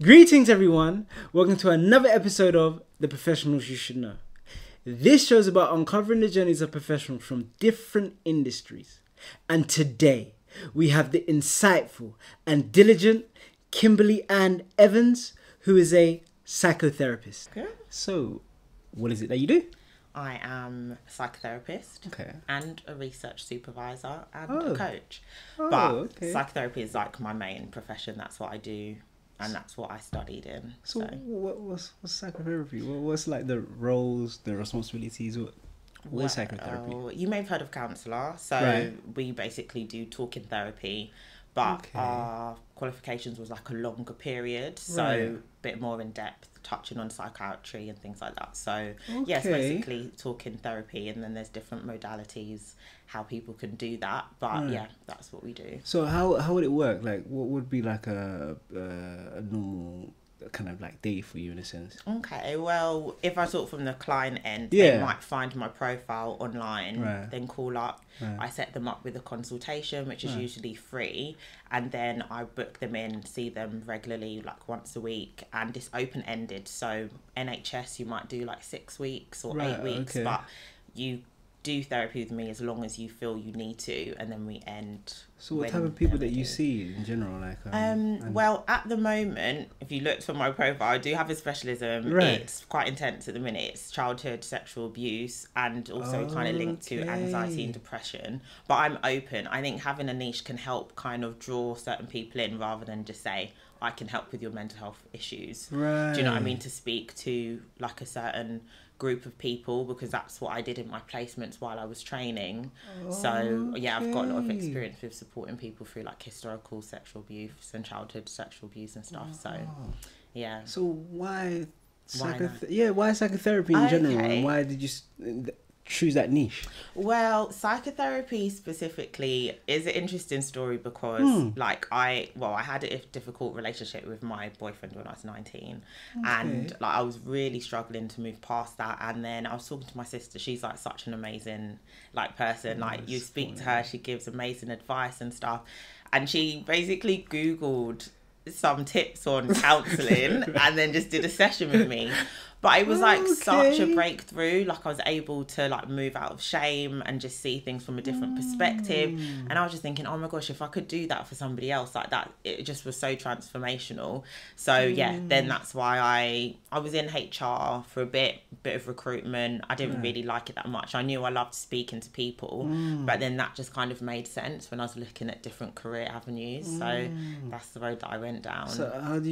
Greetings everyone, welcome to another episode of The Professionals You Should Know. This show is about uncovering the journeys of professionals from different industries. And today, we have the insightful and diligent Kimberly Ann Evans, who is a psychotherapist. Okay. So, what is it that you do? I am a psychotherapist and a research supervisor and a coach. Psychotherapy is like my main profession. That's what I do. And that's what I studied in. So what's psychotherapy? What's like the roles, the responsibilities? What is psychotherapy? You may have heard of counsellor. So we basically do talking therapy, but our qualifications was like a longer period. So a bit more in depth, touching on psychiatry and things like that. So yes, basically talking therapy, and then there's different modalities how people can do that, but yeah, that's what we do. So how would it work? Like, what would be like a normal kind of like day for you in a sense? Okay, well, if I talk from the client end, they might find my profile online, then call up. I set them up with a consultation, which is usually free, and then I book them in, see them regularly, like once a week, and it's open-ended. So NHS, you might do like 6 weeks or 8 weeks, but you do therapy with me as long as you feel you need to, and then we end. So what type of people that you see in general? Like well, at the moment, if you looked for my profile, I do have a specialism. It's quite intense at the minute. It's childhood sexual abuse, and also kind of linked to anxiety and depression, but I'm open. I think having a niche can help kind of draw certain people in, rather than just say I can help with your mental health issues. Do you know what I mean? To speak to like a certain group of people, because that's what I did in my placements while I was training. So yeah, I've got a lot of experience with supporting people through like historical sexual abuse and childhood sexual abuse and stuff. So yeah. So why psychotherapy in general, and why did you choose that niche? Well, psychotherapy specifically is an interesting story because I had a difficult relationship with my boyfriend when I was 19, and like I was really struggling to move past that. And then I was talking to my sister. She's like such an amazing like person. Like you speak to her, she gives amazing advice and stuff, and she basically Googled some tips on counselling and then just did a session with me. But it was like such a breakthrough. Like I was able to like move out of shame and just see things from a different perspective. And I was just thinking, oh my gosh, if I could do that for somebody else like that, it just was so transformational. So yeah, then that's why I was in HR for a bit of recruitment. I didn't really like it that much. I knew I loved speaking to people, but then that just kind of made sense when I was looking at different career avenues. So that's the road that I went down. So how do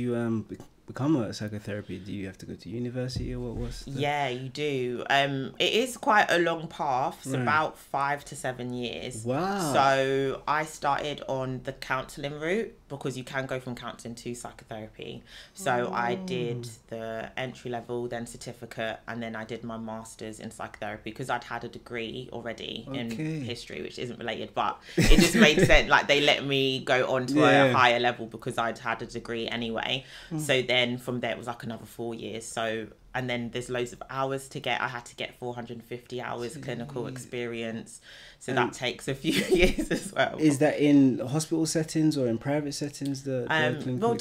you become a psychotherapy? Do you have to go to university, or what's Yeah, you do. It is quite a long path. It's about 5 to 7 years. Wow. So I started on the counselling route, because you can go from counselling to psychotherapy. So I did the entry level, then certificate, and then I did my master's in psychotherapy, because I'd had a degree already in history, which isn't related, but it just made sense. Like they let me go on to a higher level because I'd had a degree anyway. So then from there it was like another 4 years. So, and then there's loads of hours to get. I had to get 450 hours clinical experience. So that takes a few years as well. Is that in hospital settings or in private settings? Well,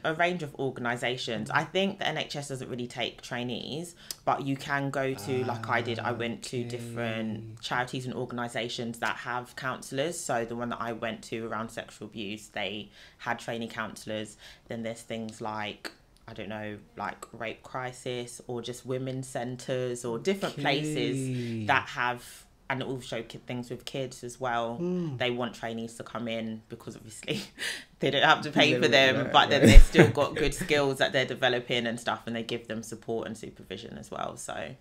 a range of organisations. I think the NHS doesn't really take trainees, but you can go to, like I did, I went to different charities and organisations that have counsellors. So the one that I went to around sexual abuse, they had trainee counsellors. Then there's things like, I don't know, like rape crisis, or just women's centres, or different places that have, and also things with kids as well. They want trainees to come in because obviously they don't have to pay for them, but then they've still got good skills that they're developing and stuff, and they give them support and supervision as well. So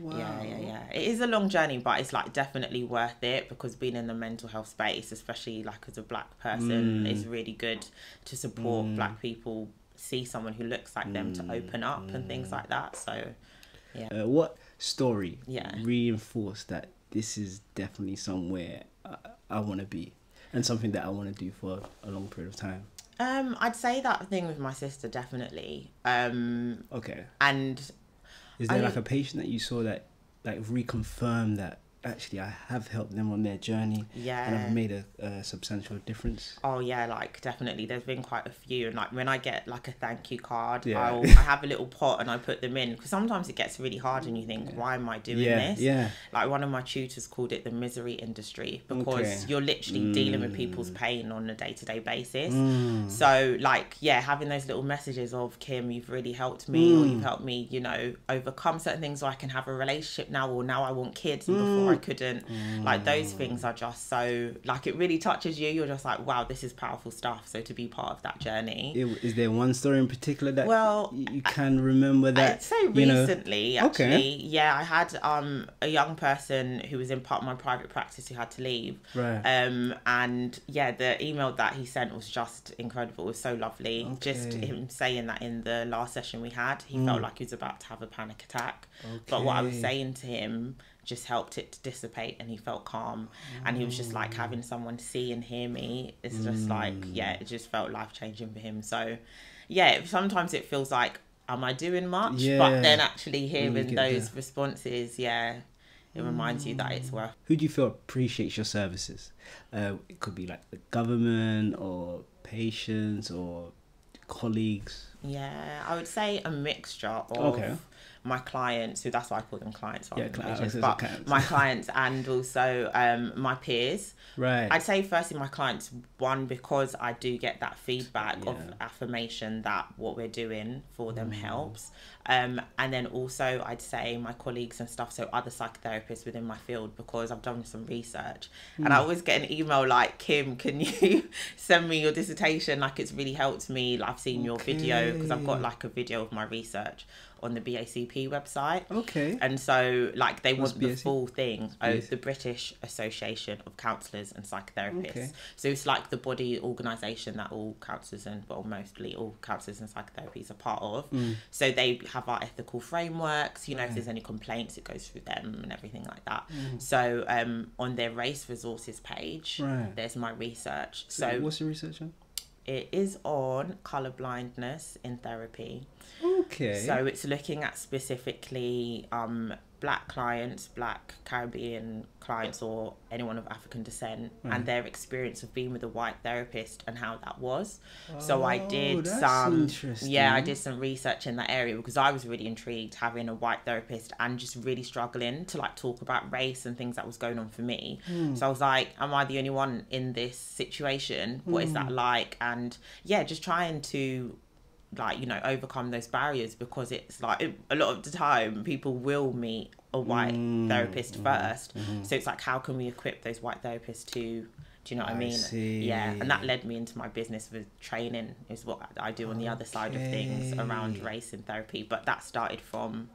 yeah. It is a long journey, but it's like definitely worth it, because being in the mental health space, especially like as a black person, is really good to support black people, see someone who looks like them, to open up and things like that. So yeah. What story reinforced that this is definitely somewhere I want to be, and something that I want to do for a long period of time? I'd say that thing with my sister, definitely. And is there like a patient that you saw that like reconfirmed that actually I have helped them on their journey, and I've made a substantial difference? Oh yeah, like definitely. There's been quite a few, and like when I get like a thank you card, Yeah. I have a little pot and I put them in, because sometimes it gets really hard and you think, why am I doing this? Yeah. Like one of my tutors called it the misery industry, because you're literally dealing with people's pain on a day-to-day basis. So like, yeah, having those little messages of, Kim, you've really helped me, or you've helped me, you know, overcome certain things, so I can have a relationship now, or now I want kids and before I couldn't. Like those things are just so, like, it really touches you. You're just like, wow, this is powerful stuff. So to be part of that journey. Is there one story in particular that you can remember that? I'd say recently, actually. Okay. Yeah, I had a young person who was in part of my private practice who had to leave. Right. And yeah, the email that he sent was just incredible. It was so lovely. Okay. Just him saying that in the last session we had, he felt like he was about to have a panic attack. But what I was saying to him just helped it to dissipate, and he felt calm. And he was just like, having someone see and hear me, it's just like, yeah, it just felt life-changing for him. So yeah, sometimes it feels like, am I doing much? But then actually hearing those responses, it reminds you that it's worth. Who do you feel appreciates your services? It could be like the government or patients or colleagues. Yeah, I would say a mixture of my clients, who that's why I call them clients, but my clients, and also my peers. Right. I'd say firstly my clients, one, because I do get that feedback of affirmation that what we're doing for them helps. And then also I'd say my colleagues and stuff, so other psychotherapists within my field, because I've done some research and I always get an email like, Kim, can you send me your dissertation? Like, it's really helped me. I've seen your video, because I've got like a video of my research on the BACP website. Okay. And so like they want the full thing. The British Association of Counsellors and Psychotherapists. Okay. So it's like the body organisation that all counsellors and, well, mostly all counsellors and psychotherapies are part of. So they have our ethical frameworks, you know, if there's any complaints, it goes through them and everything like that. So on their race resources page, there's my research. So what's your research on? It is on colour blindness in therapy. Okay. So it's looking at specifically Black clients, Black Caribbean clients, or anyone of African descent, and their experience of being with a white therapist and how that was. So I did I did some research in that area, because I was really intrigued having a white therapist and just really struggling to like talk about race and things that was going on for me. So I was like, am I the only one in this situation? What is that like? And yeah, just trying to, like, you know, overcome those barriers, because it's like a lot of the time people will meet a white therapist first. So it's like, how can we equip those white therapists to, do you know what I mean? Yeah. And that led me into my business with training, is what I do on the other side of things around race in therapy. But that started from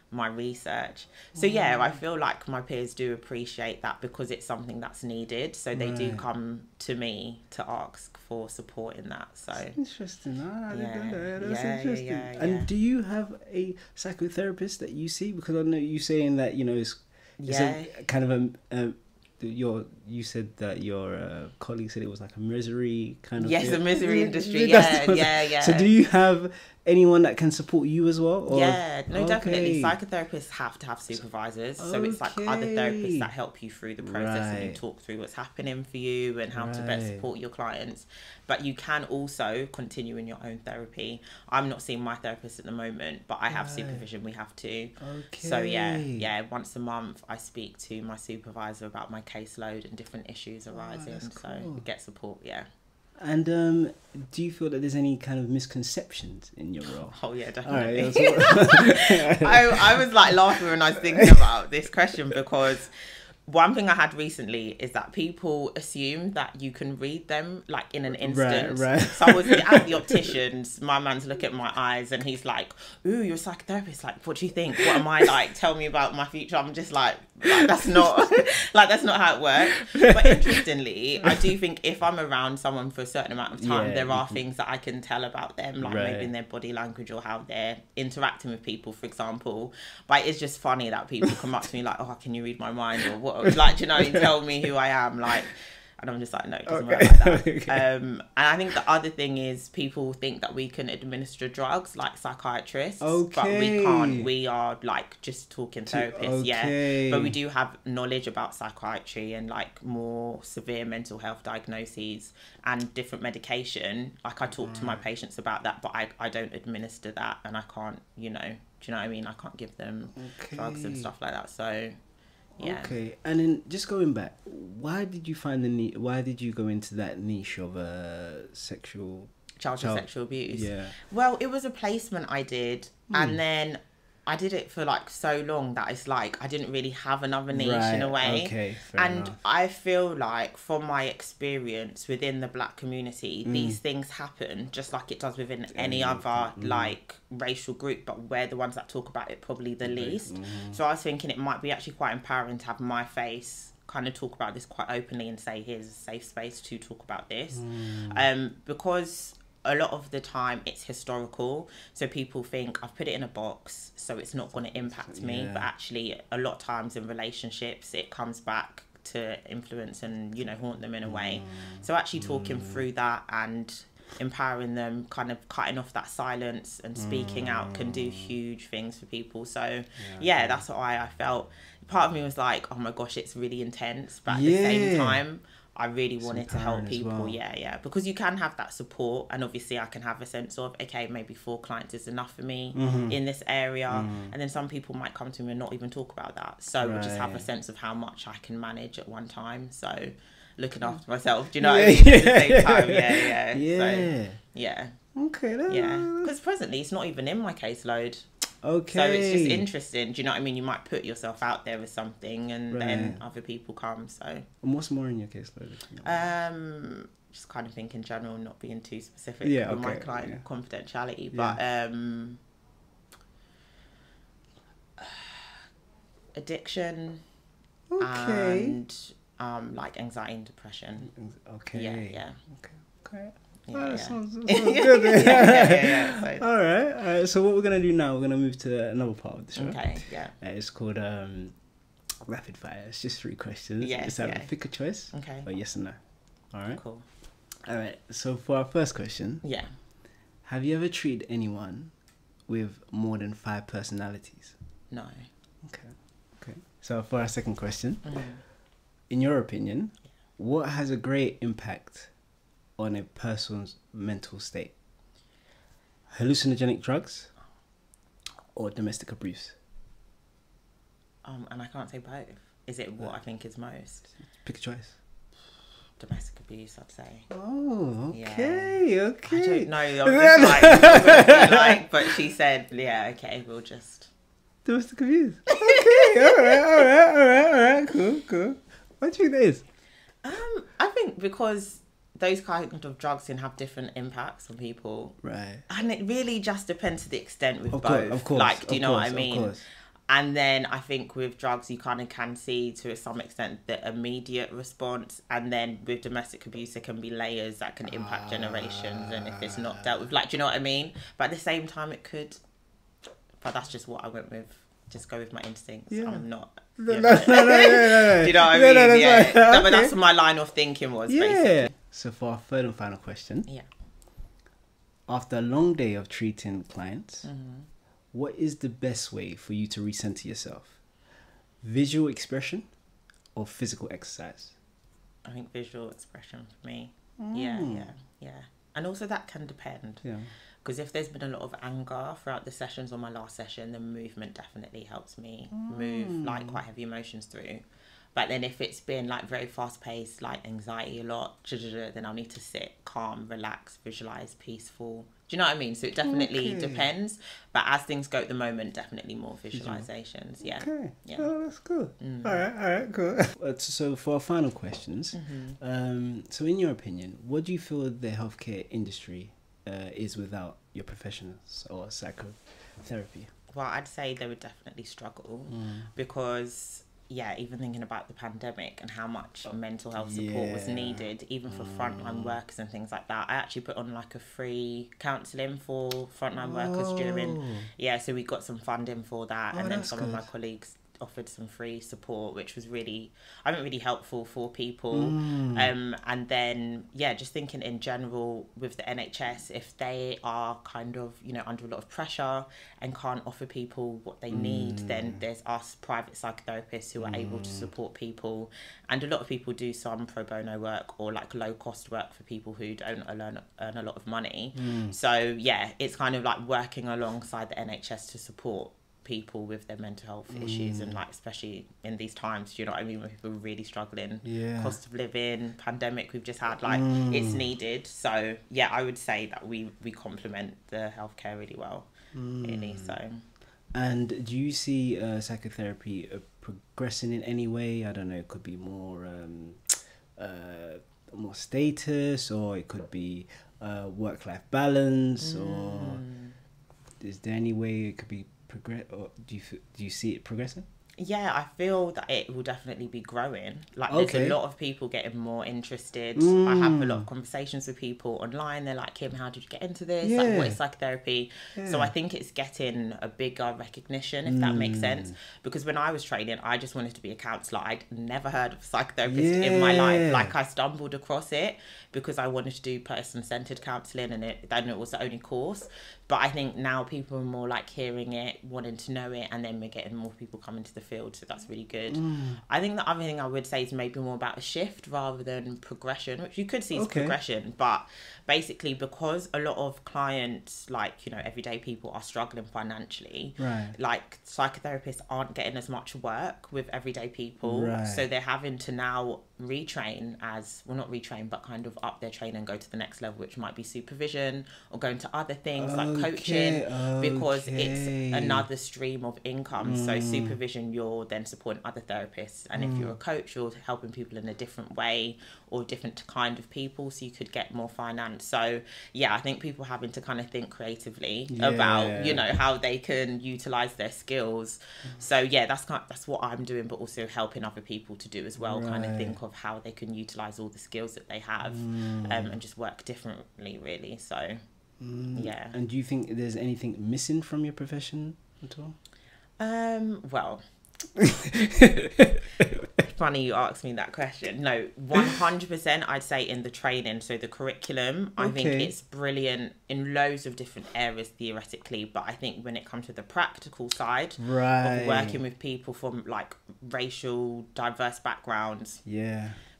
my research. So yeah, I feel like my peers do appreciate that, because it's something that's needed. So they do come to me to ask for support in that. So interesting. That's interesting. And do you have a psychotherapist that you see? Because I know you saying that, you know, it's a kind of you said that your colleague said it was like a misery kind of a misery industry. Yeah. So do you have anyone that can support you as well? Or? Yeah, no, definitely. Psychotherapists have to have supervisors. So it's like other therapists that help you through the process and you talk through what's happening for you and how to best support your clients. But you can also continue in your own therapy. I'm not seeing my therapist at the moment, but I have supervision. We have to. So yeah, once a month I speak to my supervisor about my caseload and different issues arising. So we get support, And do you feel that there's any kind of misconceptions in your role? Oh yeah, definitely. I was like laughing when I was thinking about this question, because one thing I had recently is that people assume that you can read them like in an instant. Right. So I was at the optician's, my man's looking at my eyes and he's like, ooh, you're a psychotherapist. Like, what do you think? What am I like? Tell me about my future. I'm just like that's not that's not how it works. But interestingly, I do think if I'm around someone for a certain amount of time, there are things that I can tell about them, like maybe in their body language or how they're interacting with people, for example. But it's just funny that people come up to me like, oh, can you read my mind, or what? Like, you know, you tell me who I am. Like, And I'm just like, no, it doesn't Okay. work like that. Okay. And I think the other thing is people think that we can administer drugs like psychiatrists, but we can't. We are like just talking therapists, yeah. But we do have knowledge about psychiatry and like more severe mental health diagnoses and different medication. Like I talk to my patients about that, but I don't administer that, and I can't, you know, do you know what I mean? I can't give them drugs and stuff like that. So yeah. Okay, and then just going back, why did you find the need? Why did you go into that niche of childhood sexual abuse? Yeah. Well, it was a placement I did, and then I did it for like so long that it's like I didn't really have another niche in a way. Okay, fair enough. I feel like from my experience within the Black community, these things happen just like it does within any other like racial group, but we're the ones that talk about it probably the least. So I was thinking it might be actually quite empowering to have my face kind of talk about this quite openly and say, here's a safe space to talk about this. Because a lot of the time it's historical, so people think I've put it in a box so it's not going to impact me, but actually a lot of times in relationships it comes back to influence and, you know, haunt them in a way. So actually talking through that and empowering them, kind of cutting off that silence and speaking out can do huge things for people. So yeah, that's why I felt part of me was like, oh my gosh, it's really intense, but at the same time I really wanted to help people. Well. Because you can have that support, and obviously I can have a sense of, okay, maybe 4 clients is enough for me in this area, and then some people might come to me and not even talk about that, so we'll just have a sense of how much I can manage at one time. So looking after myself, do you know what I mean? At the same time, So, yeah. Okay. Because presently it's not even in my caseload. Okay. So it's just interesting. Do you know what I mean? You might put yourself out there with something, and then other people come. So. And what's more in your caseload? Just kind of think in general, not being too specific on my client confidentiality, but addiction and like anxiety and depression. Okay. Yeah. Okay. Sounds good. So. All right. So what we're gonna do now? We're gonna move to another part of the show. Okay. Yeah. It's called rapid fire. It's just 3 questions. Yes. It's either pick a choice. Okay. Or yes or no. All right. Cool. All right. So for our first question. Yeah. Have you ever treated anyone with more than 5 personalities? No. Okay. So for our second question, in your opinion, what has a great impact on a person's mental state? Hallucinogenic drugs or domestic abuse? And I can't say both. Is it what I think is most? Pick a choice. Domestic abuse, I'd say. Oh, okay, okay. I don't know. I'm just like, but she said, yeah, okay, we'll just... Domestic abuse. Okay, all right. Cool. What do you think that is? I think because those kind of drugs can have different impacts on people. Right. And it really just depends to the extent with both. Of course. Like, do you know what I mean? Of course. And then I think with drugs, you kind of can see to some extent the immediate response. And then with domestic abuse, there can be layers that can impact generations. And if it's not dealt with, like, do you know what I mean? But at the same time, it could. But that's just what I went with. Just go with my instincts. Yeah. I'm not. No. Do you know what I mean? That's right. No, but that's what my line of thinking was, basically. So for our third and final question. Yeah. After a long day of treating clients, what is the best way for you to recenter yourself? Visual expression or physical exercise? I think visual expression for me. Yeah. And also that can depend. Yeah. Because if there's been a lot of anger throughout the sessions or my last session, then movement definitely helps me move like quite heavy emotions through. But then if it's been like very fast paced, like anxiety a lot, then I'll need to sit, calm, relax, visualize, peaceful. Do you know what I mean? So it definitely depends. But as things go at the moment, definitely more visualizations. Yeah. Okay. Yeah. Oh, that's cool. All right, cool. So for our final questions, so in your opinion, what do you feel the healthcare industry is without your professionals or psychotherapy? Well, I'd say they would definitely struggle because... Yeah, even thinking about the pandemic and how much mental health support was needed, even for frontline workers and things like that. I actually put on like a free counselling for frontline workers during... Yeah, so we got some funding for that. And then some of my colleagues offered some free support, which was really, I think, really helpful for people. And then, yeah, just thinking in general with the NHS, if they are kind of, you know, under a lot of pressure and can't offer people what they need, then there's us private psychotherapists who are able to support people. And a lot of people do some pro bono work or like low cost work for people who don't earn a lot of money. So yeah, it's kind of like working alongside the NHS to support people with their mental health issues, and like especially in these times, you know what I mean, when people are really struggling, cost of living, pandemic we've just had, like it's needed. So yeah, I would say that we complement the healthcare really well, really. So, and do you see psychotherapy progressing in any way? I don't know, it could be more more status, or it could be work-life balance, or is there any way it could be progress, or do you see it progressing? Yeah, I feel that it will definitely be growing. Like, there's a lot of people getting more interested. I have a lot of conversations with people online. They're like, Kim, how did you get into this? Like, what is psychotherapy? So I think it's getting a bigger recognition, if that makes sense. Because when I was training, I just wanted to be a counsellor. I'd never heard of a psychotherapist in my life. Like, I stumbled across it because I wanted to do person-centred counselling, and then it was the only course. But I think now people are more like hearing it, wanting to know it, and then we're getting more people coming to the field, so that's really good. I think the other thing I would say is maybe more about a shift rather than progression, which you could see as progression, but basically because a lot of clients, like, you know, everyday people are struggling financially, like psychotherapists aren't getting as much work with everyday people, so they're having to now retrain as, well, not retrain, but kind of up their training and go to the next level, which might be supervision or going to other things like coaching, because it's another stream of income. So supervision, you're then supporting other therapists, and if you're a coach, you're helping people in a different way or different kind of people, so you could get more finance. So yeah, I think people having to kind of think creatively about, you know, how they can utilize their skills. So yeah, that's what I'm doing, but also helping other people to do as well, kind of think of how they can utilize all the skills that they have, and just work differently, really. So yeah. And do you think there's anything missing from your profession at all? Well, funny you asked me that question. No, 100% I'd say in the training, so the curriculum, I think it's brilliant in loads of different areas theoretically, but I think when it comes to the practical side of working with people from like racial, diverse backgrounds,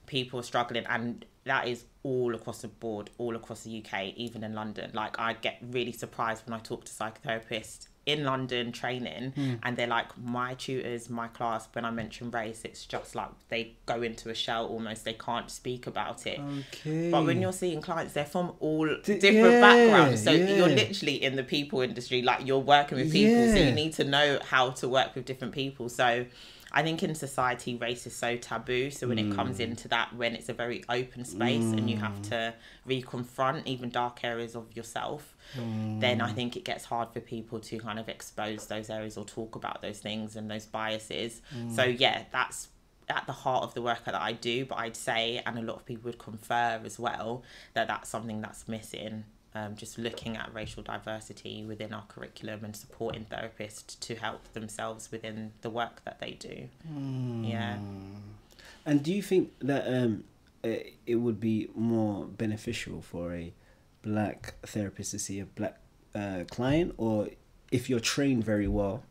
people are struggling, and that is all across the board, all across the UK, even in London. Like, I get really surprised when I talk to psychotherapists in London training, and they're like, my tutors, my class, when I mention race, it's just like they go into a shell almost. They can't speak about it. But when you're seeing clients, they're from all different backgrounds. So you're literally in the people industry, like you're working with people. So you need to know how to work with different people. So I think in society, race is so taboo. So when it comes into that, when it's a very open space and you have to reconfront even dark areas of yourself, then I think it gets hard for people to kind of expose those areas or talk about those things and those biases. So yeah, that's at the heart of the work that I do. But I'd say, and a lot of people would confer as well, that that's something that's missing. Just looking at racial diversity within our curriculum and supporting therapists to help themselves within the work that they do. Yeah. And do you think that it would be more beneficial for a black therapist to see a black client, or if you're trained very well,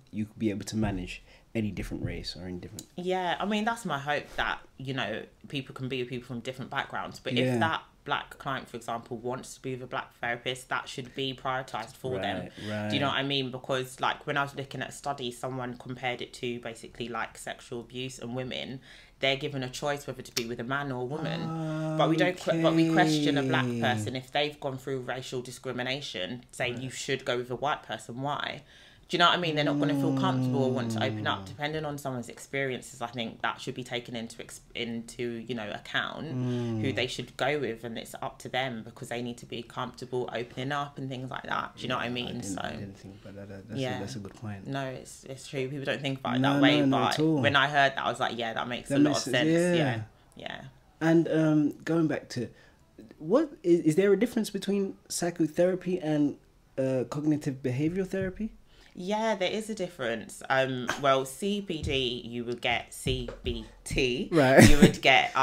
you could be able to manage any different race or any different... Yeah, I mean, that's my hope, that, you know, people can be with people from different backgrounds, but if that black client, for example, wants to be with a black therapist, that should be prioritized for them. Do you know what I mean? Because like when I was looking at a study, someone compared it to basically like sexual abuse and women. They're given a choice whether to be with a man or a woman, but we don't. But we question a black person if they've gone through racial discrimination, saying you should go with a white person. Why? Do you know what I mean? They're not going to feel comfortable or want to open up. Depending on someone's experiences, I think that should be taken into you know, account who they should go with, and it's up to them because they need to be comfortable opening up and things like that. Do you know what I mean? I didn't think about that. That's a good point. No, it's true. People don't think about it that way, but when I heard that, I was like, yeah, that makes a lot of sense. Yeah. And going back to, what is there a difference between psychotherapy and cognitive behavioral therapy? Yeah, there is a difference. Well, CPD, you would get CBT. Right. You would get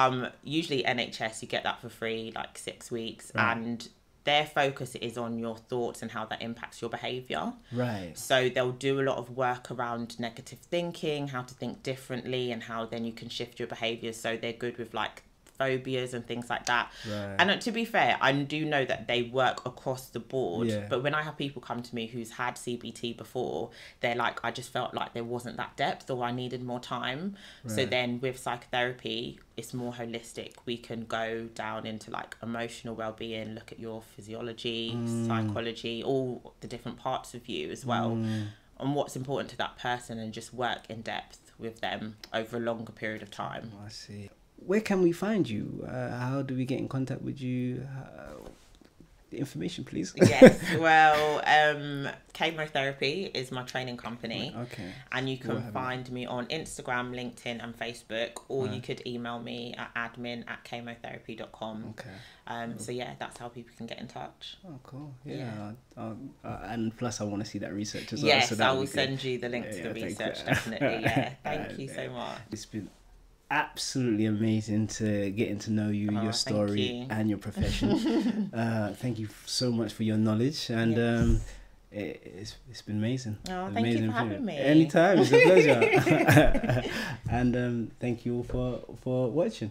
usually NHS, you get that for free, like 6 weeks, Right. and their focus is on your thoughts and how that impacts your behaviour. Right. So they'll do a lot of work around negative thinking, how to think differently, and how then you can shift your behaviours. So they're good with like phobias and things like that. Right. And to be fair, I do know that they work across the board. Yeah. But when I have people come to me who's had CBT before, they're like, I just felt like there wasn't that depth, or I needed more time. Right. So then with psychotherapy, it's more holistic. We can go down into like emotional well-being, look at your physiology, psychology, all the different parts of you as well, and what's important to that person, and just work in depth with them over a longer period of time. I see. Where can we find you? How do we get in contact with you? The information, please. Yes, well, Chemotherapy is my training company. Okay. And you can find me on Instagram, LinkedIn and Facebook, or you could email me at admin@chemotherapy.com. Okay. So yeah, that's how people can get in touch. Oh, cool. Yeah. And plus I want to see that research as well. Yes, so I will send you the link to the research, definitely. Yeah, thank you so much. It's been absolutely amazing to getting to know you, your story you. and your profession. Thank you so much for your knowledge, and it's been amazing. Oh, thank you for having me. Anytime, it's a pleasure. And thank you all for watching.